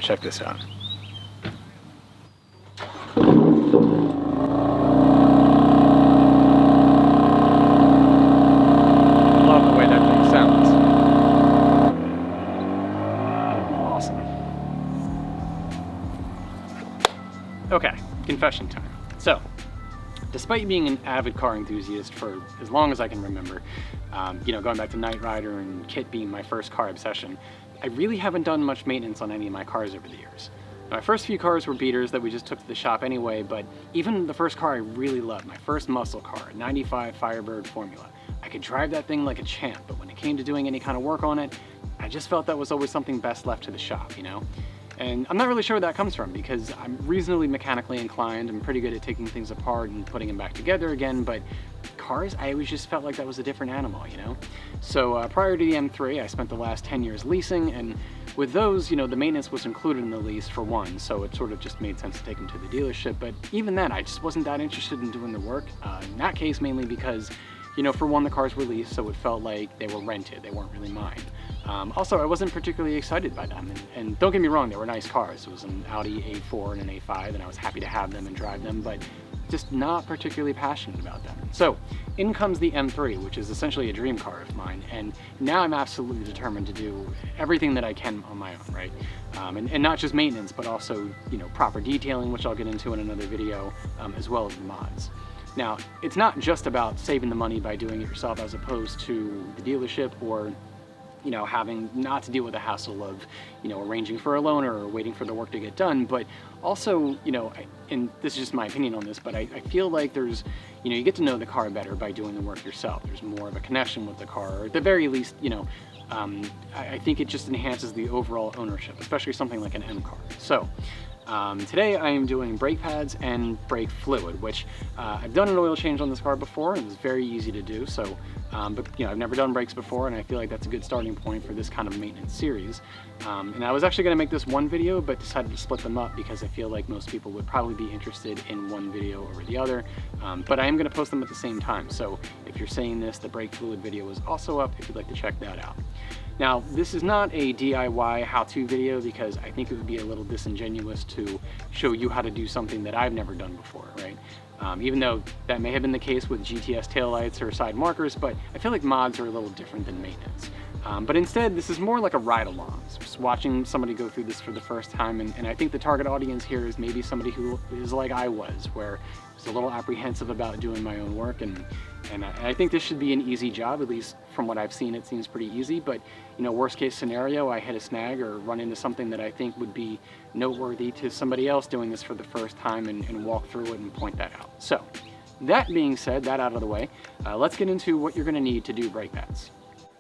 check this out. Love the way that thing sounds. Awesome. Okay, confession time. So, despite being an avid car enthusiast for as long as I can remember, going back to Knight Rider and Kit being my first car obsession, I really haven't done much maintenance on any of my cars over the years. My first few cars were beaters that we just took to the shop anyway, but even the first car I really loved, my first muscle car, a 95 Firebird Formula, I could drive that thing like a champ, but when it came to doing any kind of work on it, I just felt that was always something best left to the shop, And I'm not really sure where that comes from because I'm reasonably mechanically inclined. I'm pretty good at taking things apart and putting them back together again, but cars, I always just felt like that was a different animal, So prior to the M3, I spent the last 10 years leasing, and with those, the maintenance was included in the lease for one, so it sort of just made sense to take them to the dealership, but even then, I just wasn't that interested in doing the work. In that case, mainly because, for one, the cars were leased, so it felt like they were rented, they weren't really mine. Also, I wasn't particularly excited by them, and don't get me wrong, they were nice cars. It was an Audi A4 and an A5, and I was happy to have them and drive them, but just not particularly passionate about them. So, in comes the M3, which is essentially a dream car of mine, and now I'm absolutely determined to do everything that I can on my own, right? And not just maintenance, but also, proper detailing, which I'll get into in another video, as well as the mods. Now, it's not just about saving the money by doing it yourself as opposed to the dealership or having not to deal with the hassle of, arranging for a loaner or waiting for the work to get done, but also, and this is just my opinion on this, but I feel like there's, you get to know the car better by doing the work yourself. There's more of a connection with the car, or at the very least, I think it just enhances the overall ownership, especially something like an M car. So, today I am doing brake pads and brake fluid, which I've done an oil change on this car before and it was very easy to do. So, but I've never done brakes before, and I feel like that's a good starting point for this kind of maintenance series. And I was actually going to make this one video, but decided to split them up because I feel like most people would probably be interested in one video over the other. But I am going to post them at the same time. So if you're seeing this, the brake fluid video is also up if you'd like to check that out. Now, this is not a DIY how-to video because I think it would be a little disingenuous to show you how to do something that I've never done before, right? Even though that may have been the case with GTS taillights or side markers, but I feel like mods are a little different than maintenance. But instead, this is more like a ride-along. So just watching somebody go through this for the first time, and I think the target audience here is maybe somebody who is like I was, where I was a little apprehensive about doing my own work, and I think this should be an easy job, at least from what I've seen, it seems pretty easy, but worst case scenario, I hit a snag or run into something that I think would be noteworthy to somebody else doing this for the first time and walk through it and point that out. So, that being said, that out of the way, let's get into what you're going to need to do brake pads.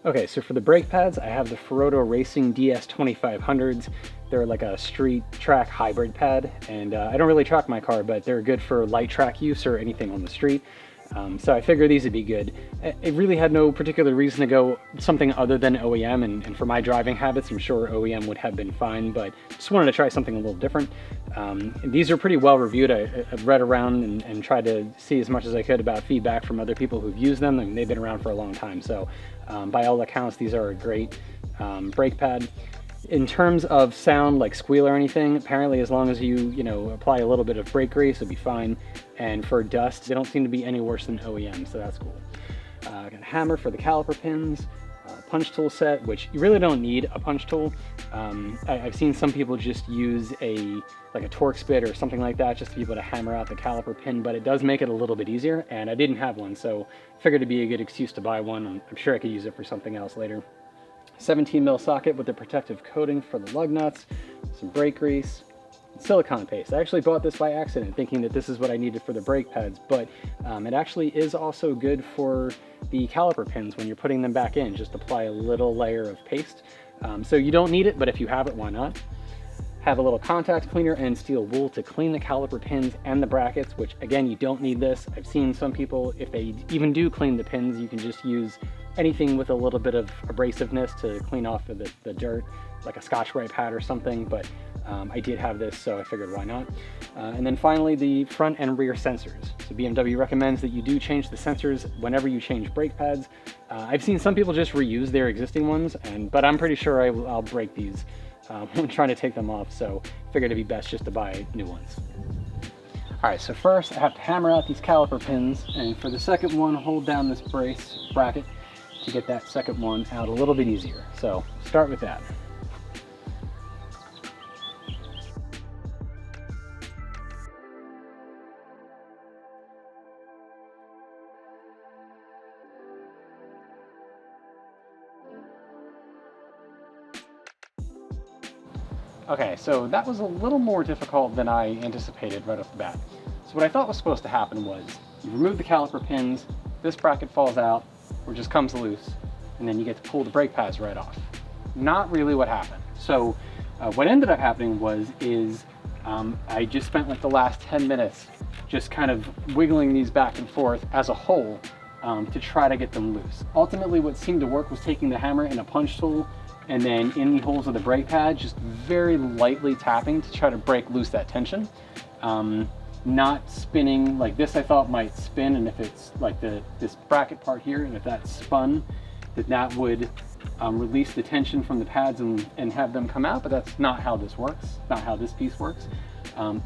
Okay, so for the brake pads, I have the Ferodo Racing DS2500s. They're like a street track hybrid pad, and I don't really track my car, but they're good for light track use or anything on the street. So I figured these would be good. It really had no particular reason to go something other than OEM, and for my driving habits, I'm sure OEM would have been fine, but just wanted to try something a little different. These are pretty well reviewed. I've read around and tried to see as much as I could about feedback from other people who've used them, and they've been around for a long time. So by all accounts, these are a great brake pad. In terms of sound, like squeal or anything, apparently as long as you apply a little bit of brake grease, it'll be fine. And for dust, they don't seem to be any worse than OEM, so that's cool. Got a hammer for the caliper pins, punch tool set, which you really don't need a punch tool. I've seen some people just use like a torx bit or something like that just to be able to hammer out the caliper pin, but it does make it a little bit easier, and I didn't have one, so I figured it'd be a good excuse to buy one. I'm sure I could use it for something else later. 17 mil socket with the protective coating for the lug nuts, some brake grease, and silicone paste. I actually bought this by accident thinking that this is what I needed for the brake pads, but it actually is also good for the caliper pins when you're putting them back in. Just apply a little layer of paste. So you don't need it, but if you have it, why not? Have a little contact cleaner and steel wool to clean the caliper pins and the brackets, which again, you don't need this. I've seen some people, if they even do clean the pins, you can just use anything with a little bit of abrasiveness to clean off the dirt, like a Scotch-Brite pad or something, but I did have this, so I figured why not. And then finally, the front and rear sensors. So BMW recommends that you do change the sensors whenever you change brake pads. I've seen some people just reuse their existing ones, but I'm pretty sure I'll break these when trying to take them off, so figured it'd be best just to buy new ones. All right, so first I have to hammer out these caliper pins, and for the second one, hold down this brace bracket to get that second one out a little bit easier. So start with that. Okay, so that was a little more difficult than I anticipated right off the bat. So what I thought was supposed to happen was you remove the caliper pins, this bracket falls out or just comes loose, and then you get to pull the brake pads right off. Not really what happened. So what ended up happening is I just spent like the last 10 minutes just kind of wiggling these back and forth as a whole to try to get them loose. Ultimately what seemed to work was taking the hammer and a punch tool and then in the holes of the brake pad, just very lightly tapping to try to break loose that tension. Not spinning like this I thought might spin, and if it's like this bracket part here, and if that spun, that would release the tension from the pads and have them come out, but that's not how this works, not how this piece works.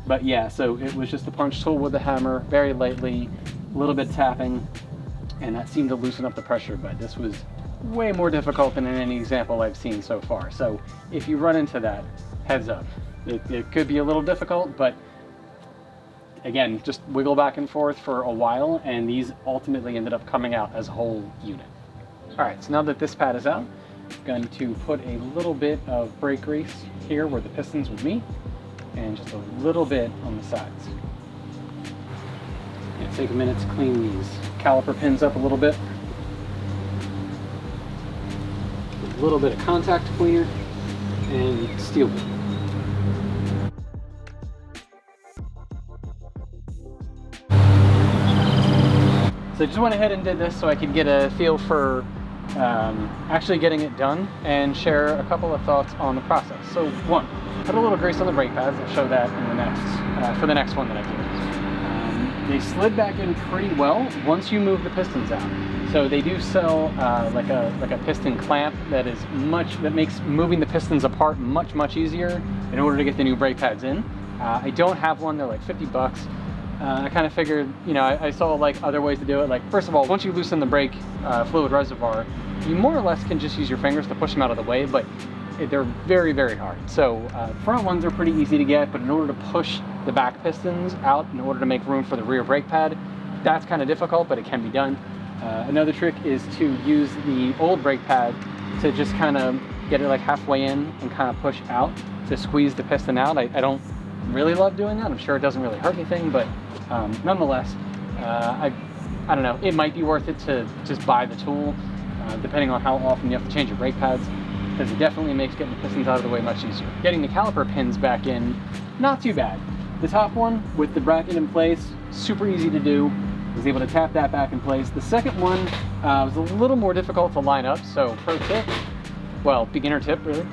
But yeah, so it was just a punch tool with a hammer, very lightly, a little bit tapping, and that seemed to loosen up the pressure, but this was way more difficult than in any example I've seen so far. So if you run into that, heads up. It could be a little difficult, but again, just wiggle back and forth for a while, and these ultimately ended up coming out as a whole unit. All right, so now that this pad is out, I'm going to put a little bit of brake grease here where the pistons would meet, and just a little bit on the sides. And take a minute to clean these caliper pins up a little bit. A little bit of contact cleaner and steel wool. So I just went ahead and did this so I could get a feel for actually getting it done and share a couple of thoughts on the process. So one, put a little grease on the brake pads. I'll show that in the next, for the next one that I do. They slid back in pretty well once you move the pistons out. So they do sell like a piston clamp that makes moving the pistons apart much easier in order to get the new brake pads in. I don't have one, they're like 50 bucks. I kind of figured, you know, I saw like other ways to do it. Like first of all, once you loosen the brake fluid reservoir, you more or less can just use your fingers to push them out of the way, but they're very hard. So front ones are pretty easy to get, but in order to push the back pistons out in order to make room for the rear brake pad, that's kind of difficult, but it can be done. Another trick is to use the old brake pad to just kind of get it like halfway in and kind of push out to squeeze the piston out. I don't really love doing that. I'm sure it doesn't really hurt anything, but nonetheless, I don't know, it might be worth it to just buy the tool, depending on how often you have to change your brake pads, because it definitely makes getting the pistons out of the way much easier. Getting the caliper pins back in, not too bad. The top one with the bracket in place, super easy to do. Was able to tap that back in place. The second one was a little more difficult to line up, so pro tip, well, beginner tip really,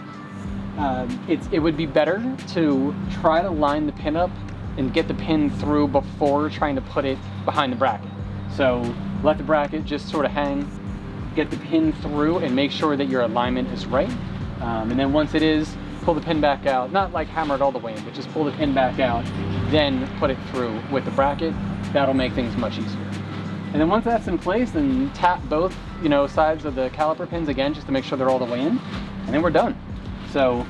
it would be better to try to line the pin up and get the pin through before trying to put it behind the bracket. So let the bracket just sort of hang, get the pin through and make sure that your alignment is right. And then once it is, pull the pin back out, not like hammer it all the way in, but just pull the pin back out, then put it through with the bracket. That'll make things much easier. And then once that's in place, then tap both, you know, sides of the caliper pins again, just to make sure they're all the way in, and then we're done. So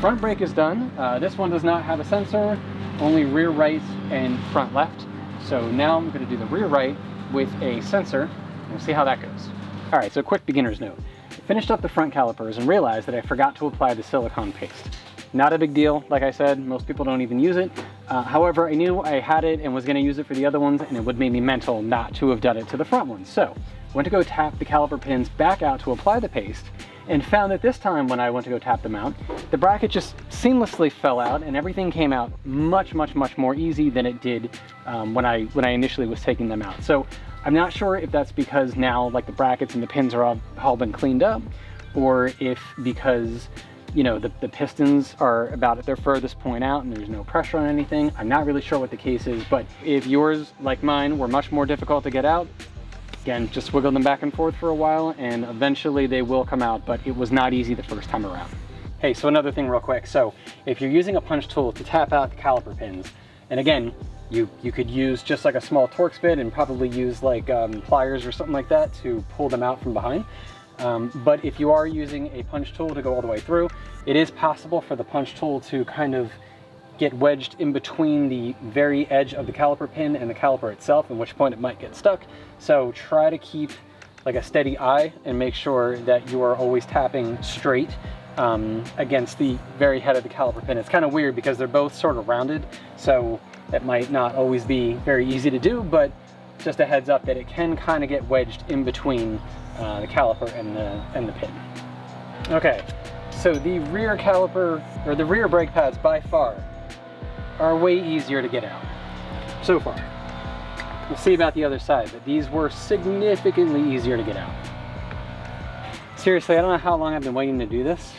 front brake is done. This one does not have a sensor, only rear right and front left. So now I'm gonna do the rear right with a sensor, and we'll see how that goes. All right, so quick beginner's note. I finished up the front calipers and realized that I forgot to apply the silicone paste. Not a big deal, like I said, most people don't even use it. However, I knew I had it and was gonna use it for the other ones, and it would make me mental not to have done it to the front ones. So, I went to go tap the caliper pins back out to apply the paste, and found that this time when I went to go tap them out, the bracket just seamlessly fell out and everything came out much more easy than it did when I initially was taking them out. So, I'm not sure if that's because now like the brackets and the pins are all been cleaned up, or if because you know, the pistons are about at their furthest point out and there's no pressure on anything. I'm not really sure what the case is, but if yours, like mine, were much more difficult to get out, again, just wiggle them back and forth for a while and eventually they will come out, but it was not easy the first time around. Hey, so another thing real quick. So if you're using a punch tool to tap out the caliper pins, and again, you could use just like a small Torx bit and probably use like pliers or something like that to pull them out from behind. But if you are using a punch tool to go all the way through, it is possible for the punch tool to kind of get wedged in between the very edge of the caliper pin and the caliper itself, at which point it might get stuck. So try to keep like a steady eye and make sure that you are always tapping straight against the very head of the caliper pin. It's kind of weird because they're both sort of rounded, so it might not always be very easy to do, but just a heads up that it can kind of get wedged in between the caliper and the pin. Okay, so the rear caliper, or the rear brake pads by far, are way easier to get out, so far. We'll see about the other side, but these were significantly easier to get out. Seriously, I don't know how long I've been waiting to do this,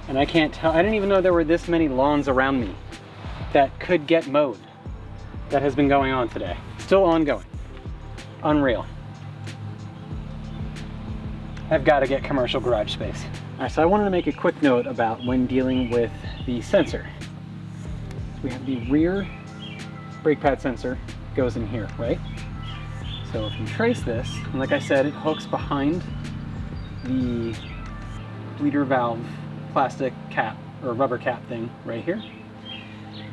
and I can't tell, I didn't even know there were this many lawns around me that could get mowed. That has been going on today. Still ongoing. Unreal. I've got to get commercial garage space. All right, so I wanted to make a quick note about when dealing with the sensor. So we have the rear brake pad sensor goes in here, right? So if you trace this, and like I said, it hooks behind the bleeder valve plastic cap or rubber cap thing right here.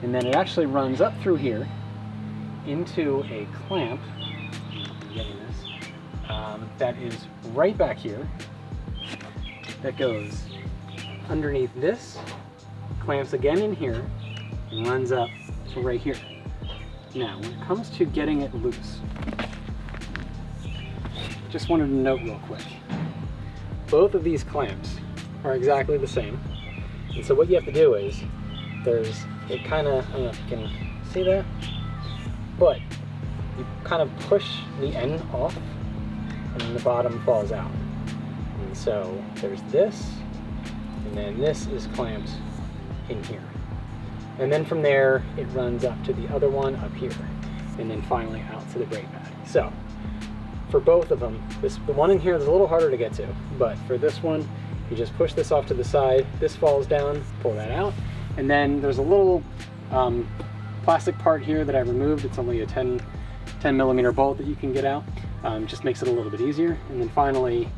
And then it actually runs up through here into a clamp, getting this, that is right back here, that goes underneath this, clamps again in here, and runs up to right here. Now, when it comes to getting it loose, just wanted to note real quick, both of these clamps are exactly the same. And so what you have to do is, there's, it kind of, I don't know if you can see that, but you kind of push the end off and then the bottom falls out. And so there's this, and then this is clamped in here. And then from there, it runs up to the other one up here, and then finally out to the brake pad. So for both of them, the one in here is a little harder to get to, but for this one, you just push this off to the side, this falls down, pull that out, and then there's a little plastic part here that I removed. It's only a 10 millimeter bolt that you can get out. Just makes it a little bit easier. And then finally,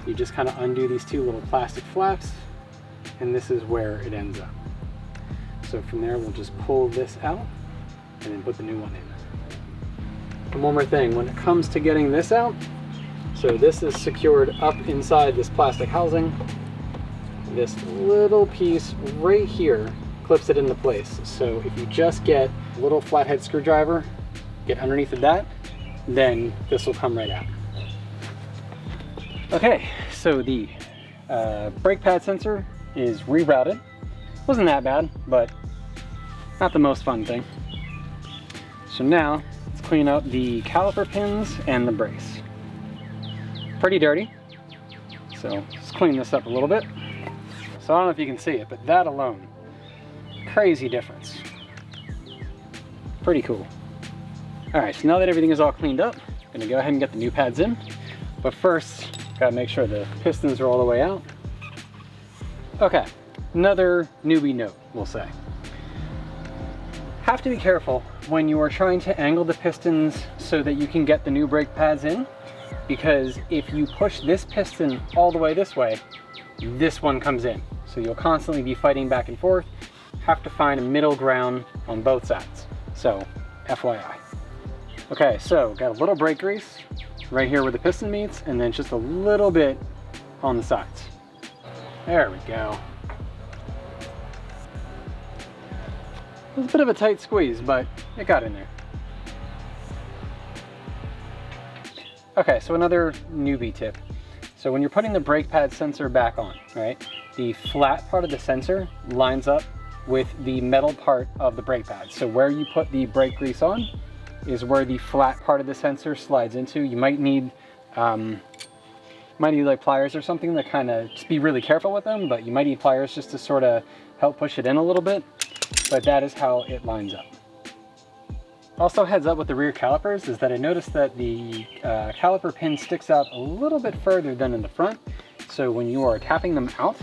you just kind of undo these two little plastic flaps, and this is where it ends up. So from there, we'll just pull this out and then put the new one in. And one more thing, when it comes to getting this out, so this is secured up inside this plastic housing. This little piece right here clips it into place. So if you just get a little flathead screwdriver, get underneath of that, then this will come right out. Okay, so the brake pad sensor is rerouted. Wasn't that bad, but not the most fun thing. So now let's clean up the caliper pins and the brace. Pretty dirty, so let's clean this up a little bit. So I don't know if you can see it, but that alone, crazy difference. Pretty cool. All right, so now that everything is all cleaned up, I'm gonna go ahead and get the new pads in. But first, gotta make sure the pistons are all the way out. Okay, another newbie note, we'll say. Have to be careful when you are trying to angle the pistons so that you can get the new brake pads in, because if you push this piston all the way this way, this one comes in. So you'll constantly be fighting back and forth. Have to find a middle ground on both sides. So, FYI. Okay, so got a little brake grease right here where the piston meets, and then just a little bit on the sides. There we go. It was a bit of a tight squeeze, but it got in there. Okay, so another newbie tip. So when you're putting the brake pad sensor back on, right, the flat part of the sensor lines up with the metal part of the brake pad. So where you put the brake grease on is where the flat part of the sensor slides into. You might need like pliers or something to kind of just be really careful with them, but you might need pliers just to sort of help push it in a little bit. But that is how it lines up. Also, heads up with the rear calipers is that I noticed that the caliper pin sticks out a little bit further than in the front. So when you are tapping them out,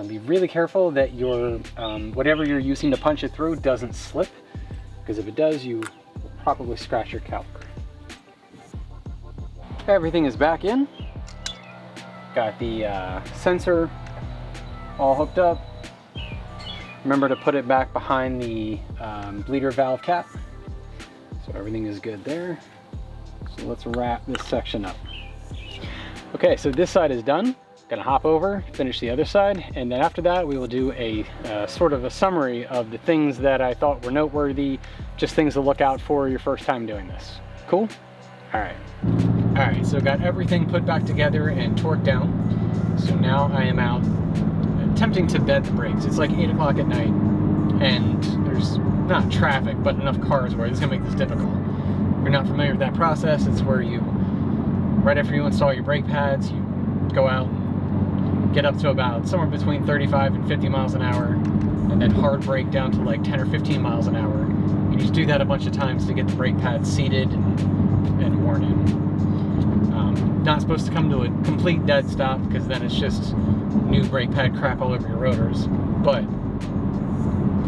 Be really careful that your whatever you're using to punch it through doesn't slip, because if it does, you will probably scratch your caliper. Everything is back in. Got the sensor all hooked up. Remember to put it back behind the bleeder valve cap. So everything is good there. So let's wrap this section up. Okay, so this side is done. Gonna hop over, finish the other side, and then after that we will do a sort of a summary of the things that I thought were noteworthy, just things to look out for your first time doing this. Cool? All right, so got everything put back together and torqued down. So now I am out attempting to bed the brakes. It's like 8 o'clock at night, and there's not traffic, but enough cars where this is gonna make this difficult. If you're not familiar with that process, it's where you, right after you install your brake pads, you go out, get up to about somewhere between 35 and 50 miles an hour, and then hard brake down to like 10 or 15 miles an hour. And you just do that a bunch of times to get the brake pads seated and worn in. Not supposed to come to a complete dead stop, because then it's just new brake pad crap all over your rotors. But,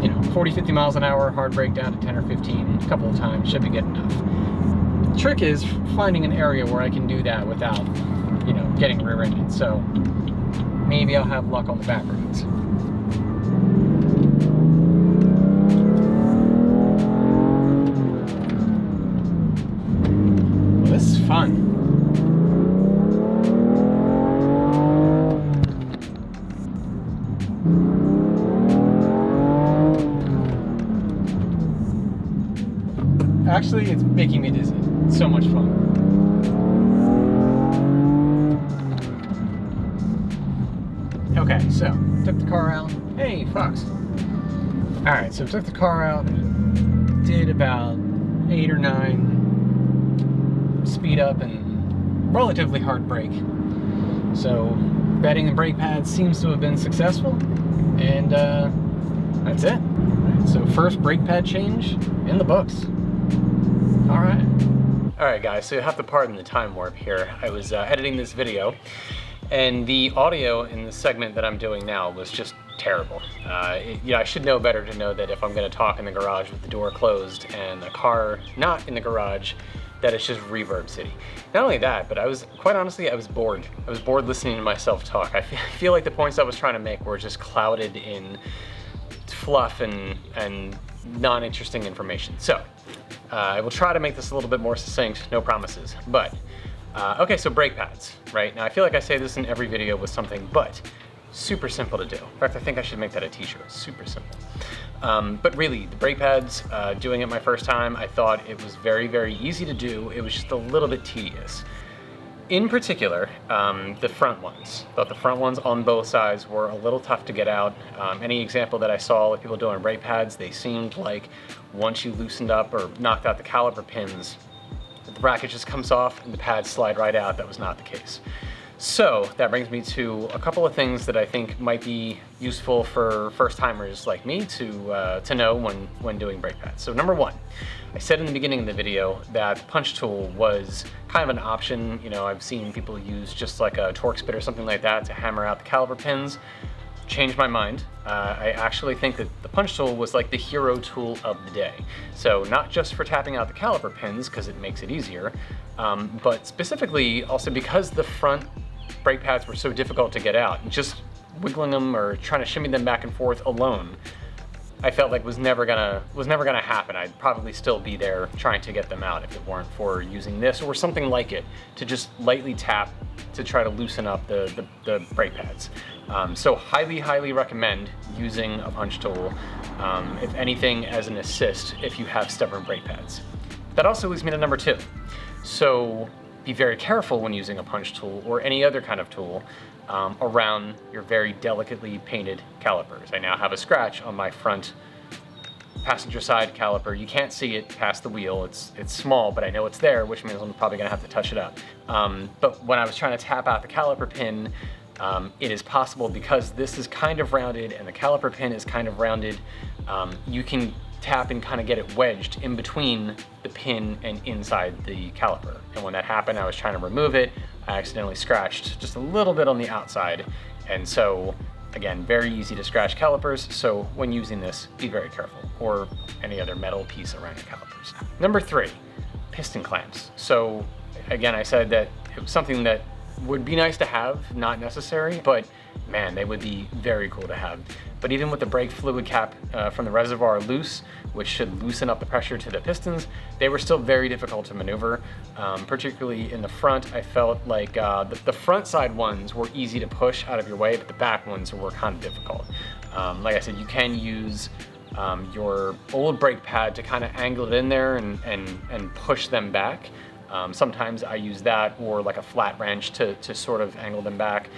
you know, 40, 50 miles an hour, hard brake down to 10 or 15 a couple of times should be good enough. The trick is finding an area where I can do that without, you know, getting rear-ended. So maybe I'll have luck on the back roads. Well, this is fun. Actually, it's making me dizzy. It's so much fun. Okay, so took the car out. Hey, Fox. All right, so took the car out, did about 8 or 9, speed up and relatively hard brake. So bedding the brake pads seems to have been successful, and that's it. So first brake pad change in the books. All right, guys, so you have to pardon the time warp here. I was editing this video, and the audio in the segment that I'm doing now was just terrible. I should know better to know that if I'm gonna talk in the garage with the door closed and a car not in the garage, that it's just reverb city. Not only that, but quite honestly, I was bored. I was bored listening to myself talk. I feel like the points I was trying to make were just clouded in fluff and non-interesting information. So, I will try to make this a little bit more succinct, no promises. But, okay, so brake pads, right? Now I feel like I say this in every video with something, but super simple to do. In fact, I think I should make that a t-shirt, super simple. But really, the brake pads, doing it my first time, I thought it was very, very easy to do. It was just a little bit tedious. In particular, the front ones. Thought the front ones on both sides were a little tough to get out. Any example that I saw with people doing brake pads, they seemed like once you loosened up or knocked out the caliper pins, the bracket just comes off and the pads slide right out. That was not the case. So that brings me to a couple of things that I think might be useful for first-timers like me to know when doing brake pads. So number one, I said in the beginning of the video that the punch tool was kind of an option. You know, I've seen people use just like a Torx bit or something like that to hammer out the caliper pins. Changed my mind. I actually think that the punch tool was like the hero tool of the day. So not just for tapping out the caliper pins, because it makes it easier, but specifically also because the front brake pads were so difficult to get out, just wiggling them or trying to shimmy them back and forth alone, I felt like was never gonna happen. I'd probably still be there trying to get them out if it weren't for using this or something like it to just lightly tap to try to loosen up the brake pads. So highly recommend using a punch tool, if anything as an assist if you have stubborn brake pads. That also leads me to number two. So be very careful when using a punch tool or any other kind of tool around your very delicately painted calipers. I now have a scratch on my front passenger side caliper. You can't see it past the wheel. It's small, but I know it's there, which means I'm probably gonna have to touch it up. But when I was trying to tap out the caliper pin, it is possible, because this is kind of rounded and the caliper pin is kind of rounded, you can tap and kind of get it wedged in between the pin and inside the caliper. And when that happened, I was trying to remove it. I accidentally scratched just a little bit on the outside. And so Again, very easy to scratch calipers, so when using this, be very careful, or any other metal piece around your calipers. Number 3, piston clamps. So again, I said that it was something that would be nice to have, not necessary, but man, they would be very cool to have. But even with the brake fluid cap from the reservoir loose, which should loosen up the pressure to the pistons, they were still very difficult to maneuver, particularly in the front. I felt like the front side ones were easy to push out of your way, but the back ones were kind of difficult. Like I said, you can use your old brake pad to kind of angle it in there and push them back. Sometimes I use that, or like a flat wrench to sort of angle them back.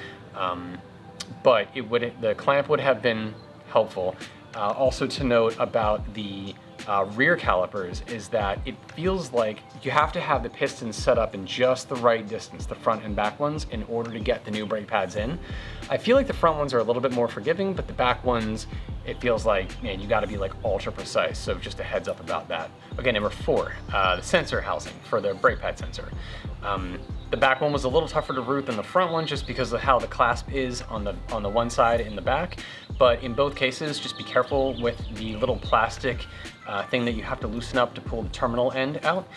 But the clamp would have been helpful. Also to note about the rear calipers is that it feels like you have to have the pistons set up in just the right distance, the front and back ones, in order to get the new brake pads in. I feel like the front ones are a little bit more forgiving, but the back ones, it feels like, man, you gotta be like ultra precise. So just a heads up about that. Okay, number 4, the sensor housing for the brake pad sensor. The back one was a little tougher to root than the front one just because of how the clasp is on the one side in the back. But in both cases, just be careful with the little plastic thing that you have to loosen up to pull the terminal end out.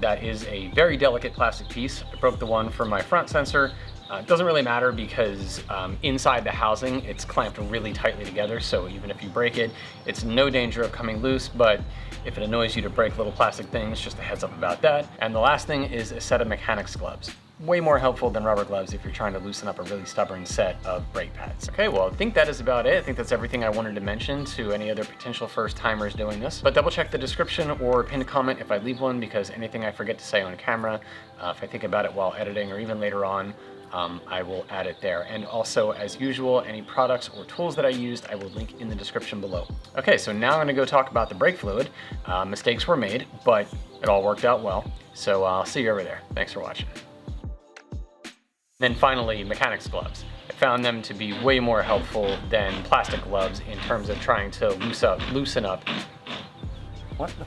That is a very delicate plastic piece. I broke the one for my front sensor. It doesn't really matter because inside the housing, it's clamped really tightly together. So even if you break it, it's no danger of coming loose. But if it annoys you to break little plastic things, just a heads up about that. And the last thing is a set of mechanics gloves. Way more helpful than rubber gloves if you're trying to loosen up a really stubborn set of brake pads. Okay, well, I think that is about it. I think that's everything I wanted to mention to any other potential first timers doing this. But double check the description or pin a comment if I leave one, because anything I forget to say on camera, if I think about it while editing or even later on, I will add it there. And also, as usual, any products or tools that I used, I will link in the description below. Okay, so now I'm gonna go talk about the brake fluid. Mistakes were made, but it all worked out well. So I'll see you over there. Thanks for watching. Then finally, mechanics gloves. I found them to be way more helpful than plastic gloves in terms of trying to loosen up. What the?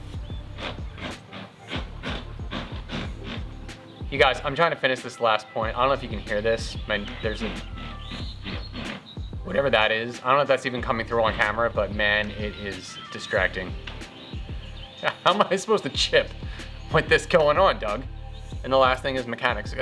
You guys, I'm trying to finish this last point. I don't know if you can hear this. There's a, whatever that is. I don't know if that's even coming through on camera, but man, it is distracting. How am I supposed to chip with this going on, Doug? And the last thing is mechanics.